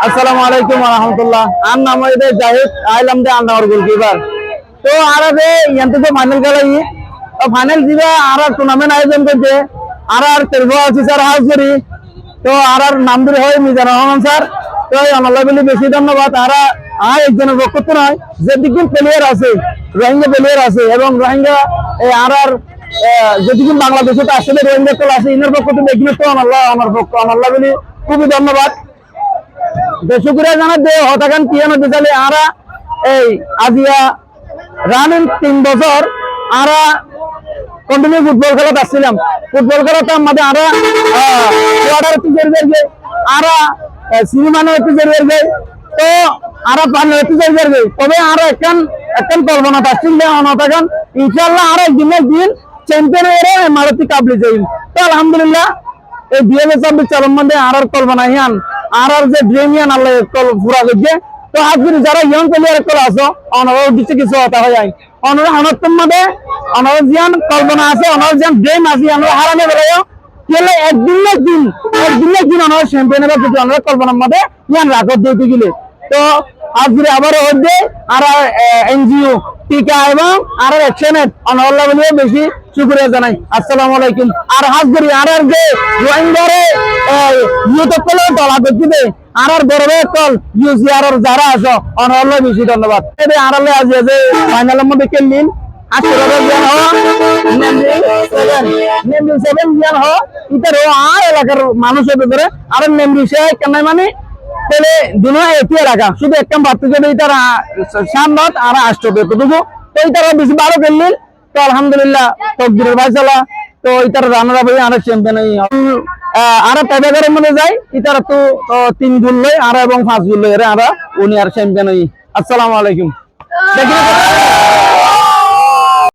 আসসালামু আলাইকুম ওয়া রাহমাতুল্লাহ। আর নাম হইছে জাহিদ আইলাম দে আন্ডার গোলকিপার। তো আরাবে ইয়ান্তে তো ফাইনাল খেলাই তো ফাইনাল দিবা আর টুর্নামেন্ট আয়োজন করতে আর তেলবো আছে স্যার হাজরি। তো আর নাম ধরে হয় মিজানুর রহমান স্যার। তো আল্লাহ বলি বেশি ধন্যবাদ। একজনের বক্তব্য নয় যে দিকদিন প্লেয়ার আছে রোহিঙ্গা প্লেয়ার আছে এবং রোহিঙ্গা আর যেদিন বাংলাদেশে তো আসলে রোহিঙ্গা তো আছে ইনার পক্ষ থেকে এগুলো তো আমার পক্ষ আল্লাহ বলি খুবই ধন্যবাদ। শুক্রিয়া জানাই যে হতাকান পিয়ানো দিলে আরা এই আজিয়া রানিং 3 বছর আরা কন্টিনিউ ফুটবল খেলা আসছিলাম। ফুটবল খেলাতে আমাদের আরা কোয়ার্টার টিচার আরা সিনেমানো টিচার তো আরা পানি টিচার তবে আরো একখান কল্পনা আসছিল অনতাকান ইনশাআল্লাহ আর একদিনের দিন চ্যাম্পিয়ন হয়ে মারুতি কাবলি যাই। তো আলহামদুলিল্লাহ এই 2024 চলন মধ্যে আর কল্পনা হিয়ান আর যে ড্রিমিয়ান আল্লাহ পুরা করছে। তো আজকে যারা ইয়ং প্লেয়ার কল আসো অনর দিচ্ছে কিছু হতা হয়ে যায় অনর্তম মধ্যে অনর জিয়ান কল্পনা আছে অনর জিয়ান ড্রিম আছে আমরা হারানো বেড়ায় গেলে একদিনের দিন অনর চ্যাম্পিয়ন বা কিছু অনর কল্পনার মধ্যে ইয়ান রাখত দিতে গেলে। তো আজকে আবারও হচ্ছে আর এনজিও টিকা এবং আর অ্যাকশনের অনল্লাহ বলে বেশি শুকরিয়া জানাই। আসসালামু আলাইকুম। আর হাজরি আর যে রোহিঙ্গারে ইউটিউব কলে দলা করতে আর বড় কল ইউজিআর যারা আছে অনল্লাহ বেশি ধন্যবাদ। এই আরালে আজ যে ফাইনালের মধ্যে খেললেন আশীর্বাদ জ্ঞান হওয়া নেমরি 7 জ্ঞান হওয়া ইতার আর এলাকার মানুষের ভিতরে আর নেমরি সে কেন মানে পেলে দুনো একই এলাকা শুধু একটা পার্থক্য তার সামনত আর আসতে এতটুকু। তো এইটার বেশি ভালো খেললেন। তো আলহামদুলিল্লাহ তকদিরের ভাইসালা তো এটার রানার ভাই আর চ্যাম্পিয়ন আর টাইব্রেকারের মধ্যে যাই এটার তো 3 গোল লই আর এবং 5 গোল লই আর উনি আর চ্যাম্পিয়ন হই। আসসালামু আলাইকুম।